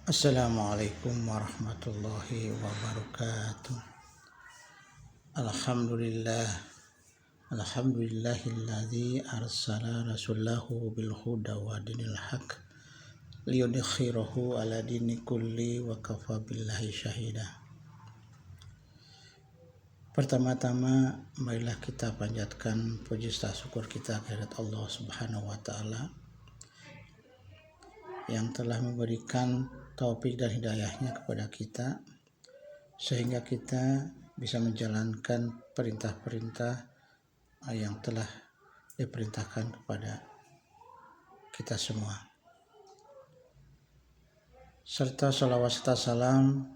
Assalamualaikum warahmatullahi wabarakatuh. Alhamdulillah. Alhamdulillahilladzi arsala rasulahu bil huda wa dinil haq liyudkhirahu ala dini kulli wa kafa billahi syahida. Pertama-tama marilah kita panjatkan puji syukur kita kehadirat Allah Subhanahu wa taala yang telah memberikan taufik dan hidayahnya kepada kita sehingga kita bisa menjalankan perintah-perintah yang telah diperintahkan kepada kita semua. Serta salawat serta salam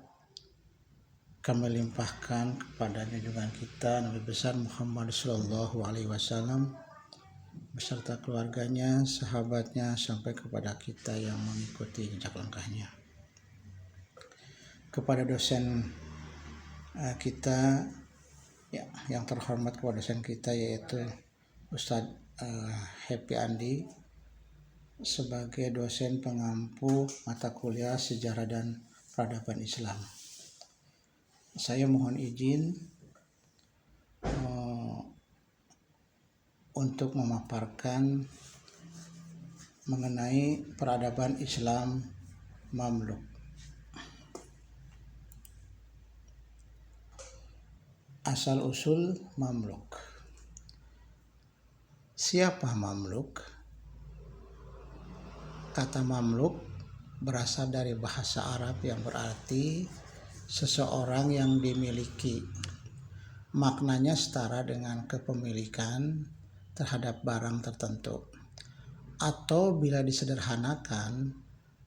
kami limpahkan kepada junjungan kita Nabi besar Muhammad sallallahu alaihi wasallam beserta keluarganya, sahabatnya, sampai kepada kita yang mengikuti jejak langkahnya. Kepada dosen kita yang terhormat, kepada dosen kita yaitu Ustadz Happy Andi sebagai dosen pengampu mata kuliah Sejarah dan Peradaban Islam. Saya mohon izin untuk memaparkan mengenai peradaban Islam Mamluk. Asal-usul Mamluk. Siapa Mamluk? Kata Mamluk berasal dari bahasa Arab yang berarti seseorang yang dimiliki. Maknanya setara dengan kepemilikan terhadap barang tertentu. Atau bila disederhanakan,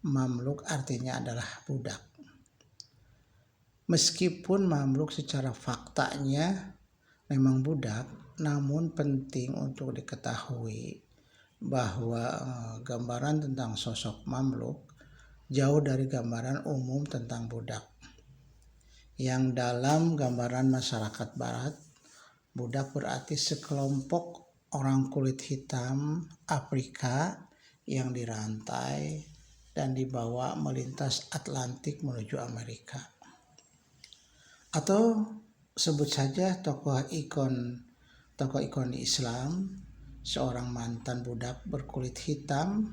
Mamluk artinya adalah budak. Meskipun Mamluk secara faktanya memang budak, namun penting untuk diketahui bahwa gambaran tentang sosok Mamluk jauh dari gambaran umum tentang budak. Yang dalam gambaran masyarakat barat, budak berarti sekelompok orang kulit hitam Afrika yang dirantai dan dibawa melintas Atlantik menuju Amerika. Atau sebut saja tokoh ikon Islam, seorang mantan budak berkulit hitam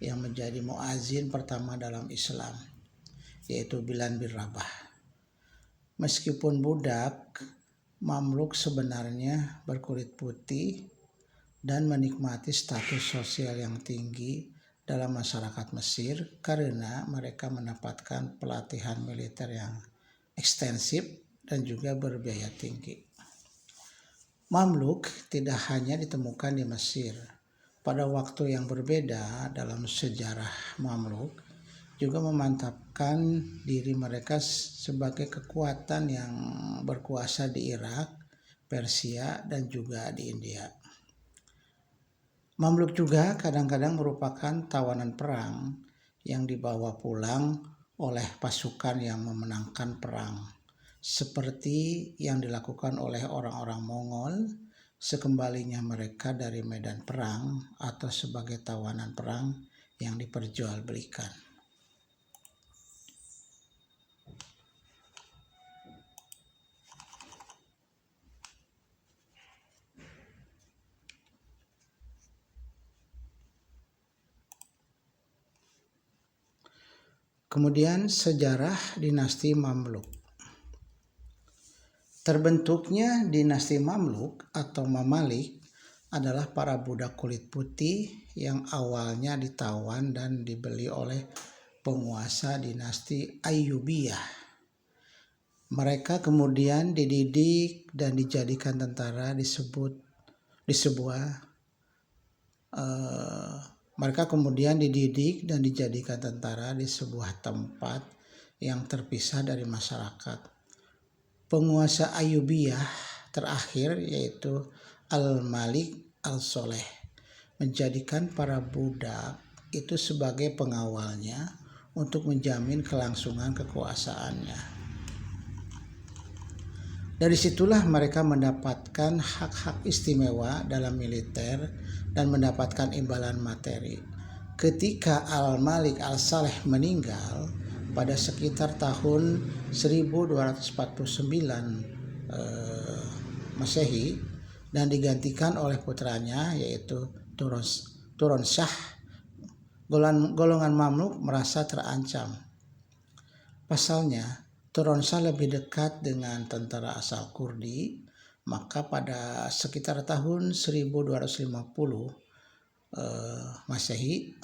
yang menjadi muazin pertama dalam Islam, yaitu Bilal bin Rabah. Meskipun budak, Mamluk sebenarnya berkulit putih dan menikmati status sosial yang tinggi dalam masyarakat Mesir karena mereka mendapatkan pelatihan militer yang ekstensif dan juga berbiaya tinggi. Mamluk tidak hanya ditemukan di Mesir. Pada waktu yang berbeda dalam sejarah, Mamluk juga memantapkan diri mereka sebagai kekuatan yang berkuasa di Irak, Persia, dan juga di India. Mamluk juga kadang-kadang merupakan tawanan perang yang dibawa pulang oleh pasukan yang memenangkan perang, seperti yang dilakukan oleh orang-orang Mongol sekembalinya mereka dari medan perang atau sebagai tawanan perang yang diperjualbelikan. Kemudian sejarah dinasti Mamluk. Terbentuknya dinasti Mamluk atau Mamalik adalah para budak kulit putih yang awalnya ditawan dan dibeli oleh penguasa dinasti Ayyubiyah. Mereka kemudian dididik dan dijadikan tentara Mereka kemudian dididik dan dijadikan tentara di sebuah tempat yang terpisah dari masyarakat. Penguasa Ayyubiyah terakhir yaitu Al-Malik Al-Soleh menjadikan para budak itu sebagai pengawalnya untuk menjamin kelangsungan kekuasaannya. Dari situlah mereka mendapatkan hak-hak istimewa dalam militer dan mendapatkan imbalan materi. Ketika Al-Malik Al-Saleh meninggal, pada sekitar tahun 1249 Masehi dan digantikan oleh putranya yaitu Turonshah. Golongan Mamluk merasa terancam. Pasalnya, Turonshah lebih dekat dengan tentara asal Kurdi, maka pada sekitar tahun 1250 Masehi,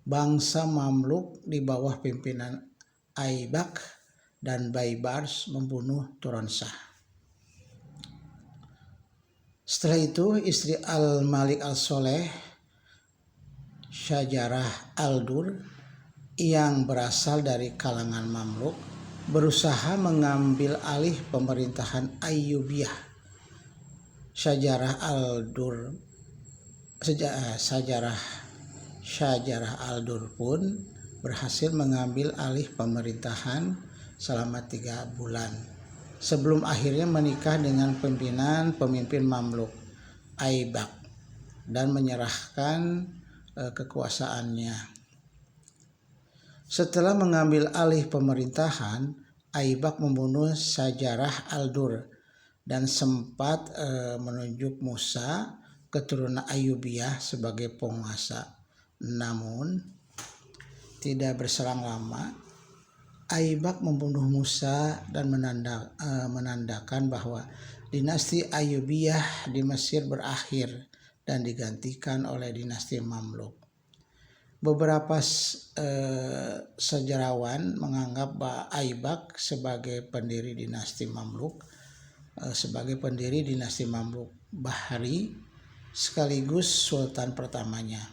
bangsa Mamluk di bawah pimpinan Aibak dan Baibars membunuh Turonshah. Setelah itu, istri Al-Malik Al-Soleh, Syajarah Al-Dur, yang berasal dari kalangan Mamluk, berusaha mengambil alih pemerintahan Ayyubiyah. Syajarah Al-Dur pun berhasil mengambil alih pemerintahan selama 3 bulan sebelum akhirnya menikah dengan pemimpin Mamluk Aibak dan menyerahkan kekuasaannya. Setelah mengambil alih pemerintahan, Aibak membunuh Syajarah Al-Dur dan sempat menunjuk Musa, keturunan Ayyubiyah, sebagai penguasa. Namun, tidak berselang lama, Aibak membunuh Musa dan menandakan bahwa dinasti Ayyubiyah di Mesir berakhir dan digantikan oleh dinasti Mamluk. Beberapa sejarawan menganggap Aibak sebagai pendiri dinasti Mamluk, Bahri, sekaligus sultan pertamanya.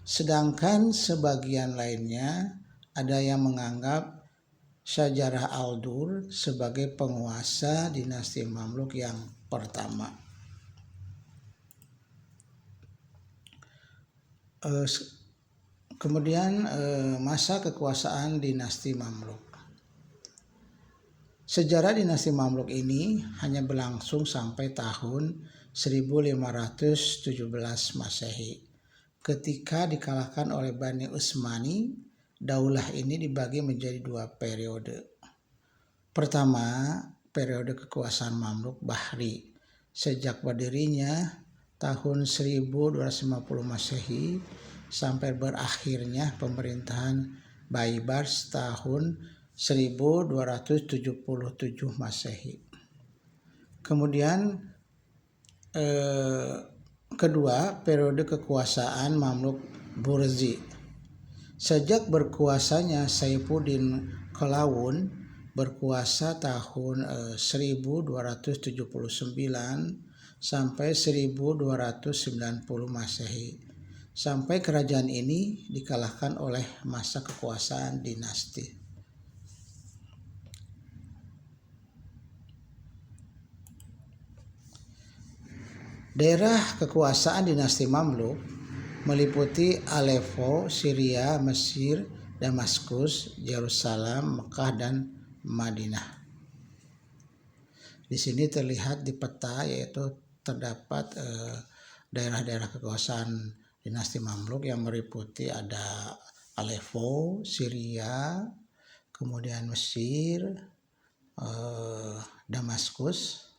Sedangkan sebagian lainnya ada yang menganggap Syajarah Al-Dur sebagai penguasa dinasti Mamluk yang pertama. Kemudian masa kekuasaan dinasti Mamluk. Sejarah dinasti Mamluk ini hanya berlangsung sampai tahun 1517 Masehi. Ketika dikalahkan oleh Bani Utsmani, daulah ini dibagi menjadi 2 periode. Pertama, periode kekuasaan Mamluk Bahri sejak berdirinya tahun 1250 Masehi sampai berakhirnya pemerintahan Baibars tahun 1277 Masehi. Kemudian kedua, periode kekuasaan Mamluk Burzi. Sejak berkuasanya Saifuddin Qalawun berkuasa tahun 1279 sampai 1290 Masehi. Sampai kerajaan ini dikalahkan oleh masa kekuasaan dinasti. Daerah kekuasaan dinasti Mamluk meliputi Aleppo, Syria, Mesir, Damaskus, Yerusalem, Mekah, dan Madinah. Di sini terlihat di peta yaitu terdapat daerah-daerah kekuasaan dinasti Mamluk yang meliputi ada Aleppo, Syria, kemudian Mesir, Damaskus,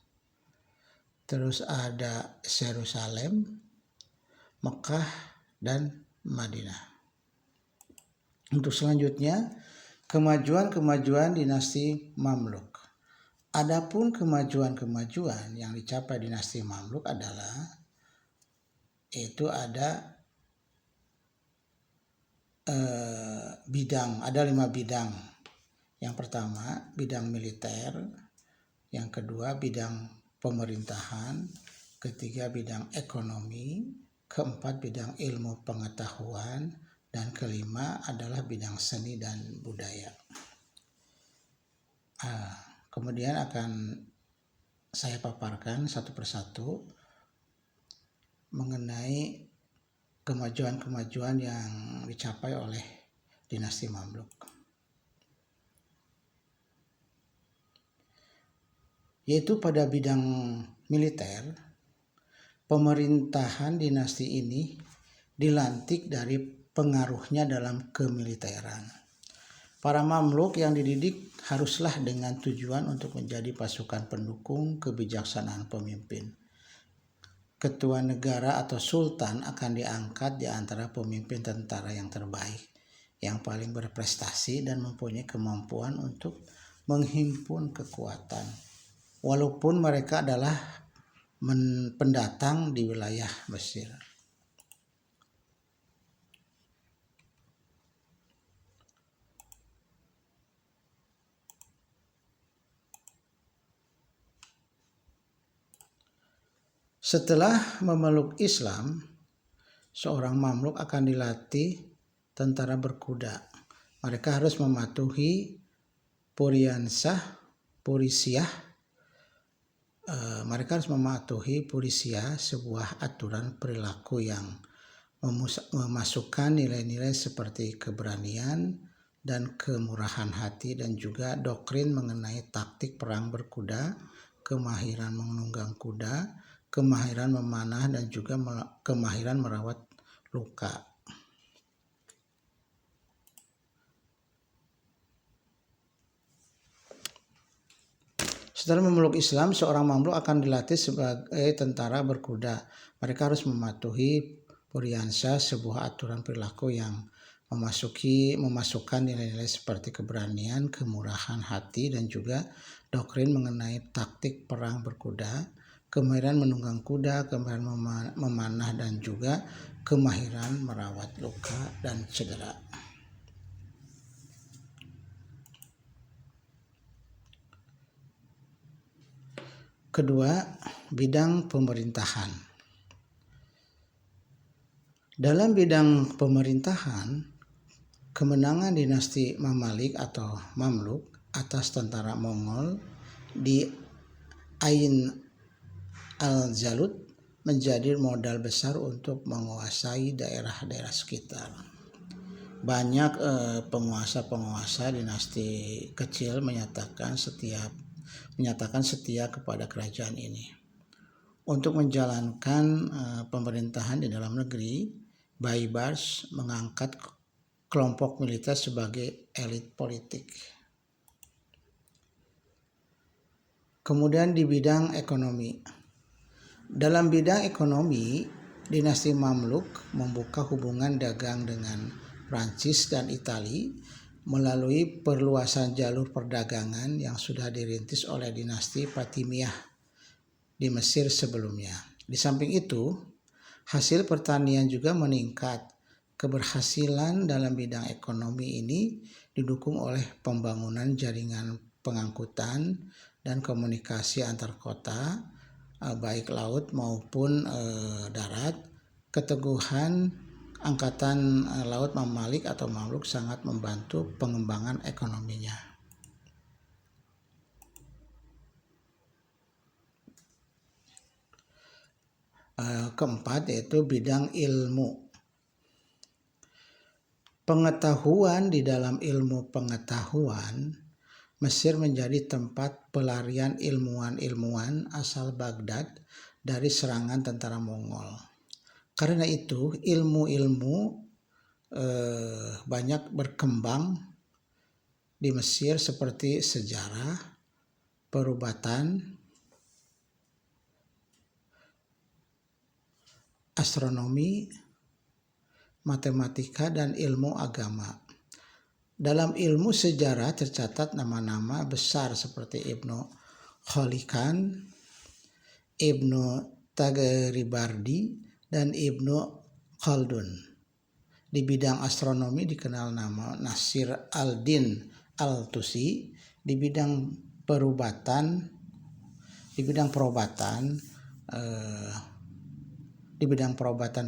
terus ada Yerusalem, Mekah, dan Madinah. Untuk selanjutnya, kemajuan dinasti Mamluk. Adapun kemajuan yang dicapai dinasti Mamluk adalah yaitu ada 5 bidang. Yang pertama, bidang militer, yang kedua bidang pemerintahan, ketiga bidang ekonomi, keempat bidang ilmu pengetahuan, dan kelima adalah bidang seni dan budaya. Kemudian akan saya paparkan satu persatu mengenai kemajuan yang dicapai oleh dinasti Mamluk. Yaitu pada bidang militer, pemerintahan dinasti ini dilantik dari pengaruhnya dalam kemiliteran. Para mamluk yang dididik haruslah dengan tujuan untuk menjadi pasukan pendukung kebijaksanaan pemimpin. Ketua negara atau sultan akan diangkat di antara pemimpin tentara yang terbaik, yang paling berprestasi dan mempunyai kemampuan untuk menghimpun kekuatan, walaupun mereka adalah pendatang di wilayah Mesir. Setelah memeluk Islam, seorang mamluk akan dilatih tentara berkuda. Mereka harus mematuhi purisia, sebuah aturan perilaku yang memasukkan nilai-nilai seperti keberanian dan kemurahan hati, dan juga doktrin mengenai taktik perang berkuda, kemahiran menunggang kuda, kemahiran memanah, dan juga kemahiran merawat luka. Setelah memeluk Islam, seorang mamluk akan dilatih sebagai tentara berkuda. Mereka harus mematuhi puriansa, sebuah aturan perilaku yang memasukkan nilai-nilai seperti keberanian, kemurahan hati, dan juga doktrin mengenai taktik perang berkuda, kemahiran menunggang kuda, kemahiran memanah, dan juga kemahiran merawat luka dan cedera. Kedua, bidang pemerintahan. Dalam bidang pemerintahan, kemenangan dinasti Mamalik atau Mamluk atas tentara Mongol di Ain al-Jalut menjadi modal besar untuk menguasai daerah-daerah sekitar. Banyak penguasa-penguasa dinasti kecil menyatakan setia kepada kerajaan ini. Untuk menjalankan pemerintahan di dalam negeri, Baibars mengangkat kelompok militer sebagai elit politik. Kemudian di bidang ekonomi. Dalam bidang ekonomi, dinasti Mamluk membuka hubungan dagang dengan Prancis dan Italia melalui perluasan jalur perdagangan yang sudah dirintis oleh dinasti Fatimiyah di Mesir sebelumnya. Di samping itu, hasil pertanian juga meningkat. Keberhasilan dalam bidang ekonomi ini didukung oleh pembangunan jaringan pengangkutan dan komunikasi antar kota, baik laut maupun darat. Keteguhan angkatan laut Mamalik atau Mamluk sangat membantu pengembangan ekonominya. Keempat, yaitu bidang ilmu. Pengetahuan. Di dalam ilmu pengetahuan, Mesir menjadi tempat pelarian ilmuwan-ilmuwan asal Baghdad dari serangan tentara Mongol. Karena itu, ilmu-ilmu banyak berkembang di Mesir seperti sejarah, perubatan, astronomi, matematika, dan ilmu agama. Dalam ilmu sejarah tercatat nama-nama besar seperti Ibnu Khalikan, Ibnu Taghribardi, dan Ibnu Khaldun. Di bidang astronomi dikenal nama Nasir al-Din al-Tusi. Di bidang perubatan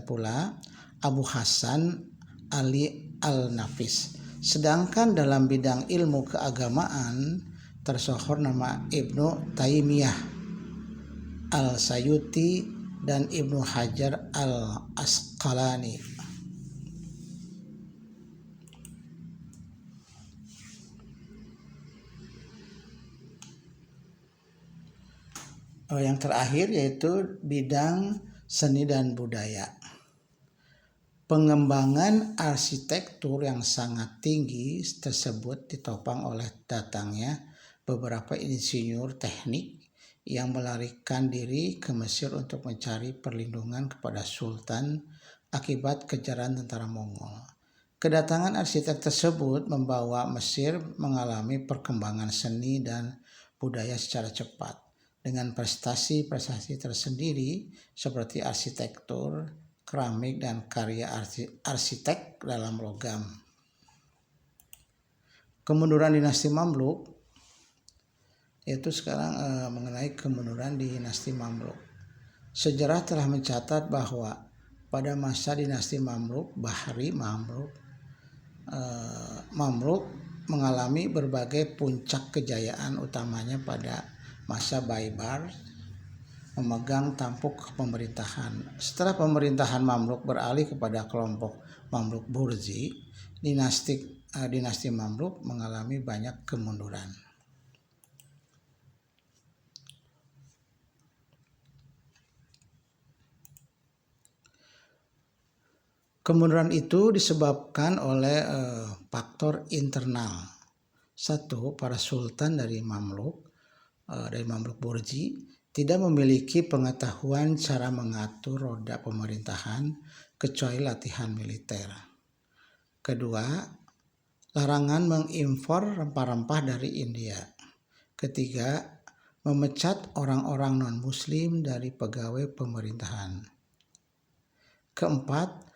pula Abu Hasan Ali al-Nafis. Sedangkan dalam bidang ilmu keagamaan tersohor nama Ibnu Taimiyah al-Sayuti dan Ibnu Hajar al-Asqalani. Yang terakhir yaitu bidang seni dan budaya. Pengembangan arsitektur yang sangat tinggi tersebut ditopang oleh datangnya beberapa insinyur teknik yang melarikan diri ke Mesir untuk mencari perlindungan kepada Sultan akibat kejaran tentara Mongol. Kedatangan arsitek tersebut membawa Mesir mengalami perkembangan seni dan budaya secara cepat, dengan prestasi-prestasi tersendiri seperti arsitektur, keramik, dan karya arsitek dalam logam. Kemunduran dinasti Mamluk, yaitu sekarang mengenai kemunduran dinasti Mamluk. Sejarah telah mencatat bahwa pada masa dinasti Mamluk, Bahri Mamluk mengalami berbagai puncak kejayaan, utamanya pada masa Baibars memegang tampuk pemerintahan. Setelah pemerintahan Mamluk beralih kepada kelompok Mamluk Burji, dinasti Mamluk mengalami banyak kemunduran. Kemunduran itu disebabkan oleh faktor internal. Satu, para sultan dari Mamluk Burji tidak memiliki pengetahuan cara mengatur roda pemerintahan kecuali latihan militer. Kedua, larangan mengimpor rempah-rempah dari India. Ketiga, memecat orang-orang non-muslim dari pegawai pemerintahan. Keempat,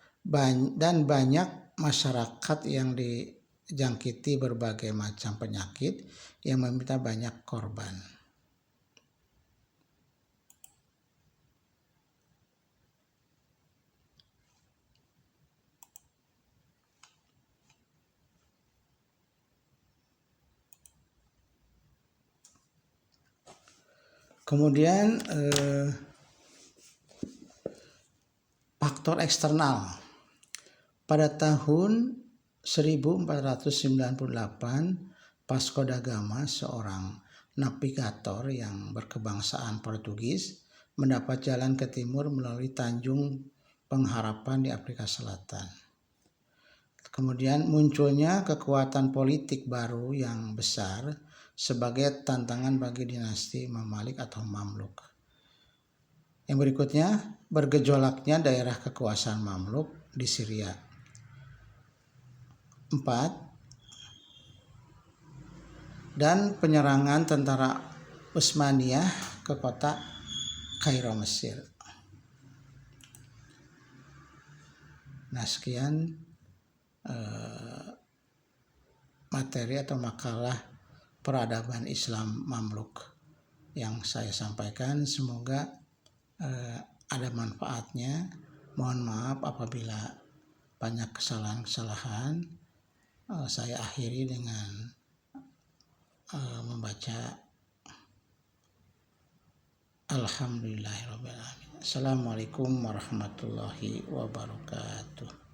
dan banyak masyarakat yang dijangkiti berbagai macam penyakit yang meminta banyak korban. Kemudian faktor eksternal. Pada tahun 1498, Vasco da Gama, seorang navigator yang berkebangsaan Portugis, mendapat jalan ke timur melalui Tanjung Pengharapan di Afrika Selatan. Kemudian munculnya kekuatan politik baru yang besar sebagai tantangan bagi dinasti Mamalik atau Mamluk. Yang berikutnya, bergejolaknya daerah kekuasaan Mamluk di Syria. 4. Dan penyerangan tentara Utsmaniyah ke kota Kairo, Mesir. Nah, sekian materi atau makalah peradaban Islam Mamluk yang saya sampaikan. Semoga ada manfaatnya. Mohon maaf apabila banyak kesalahan-kesalahan. Saya akhiri dengan membaca Alhamdulillahirrahmanirrahim. Assalamualaikum warahmatullahi wabarakatuh.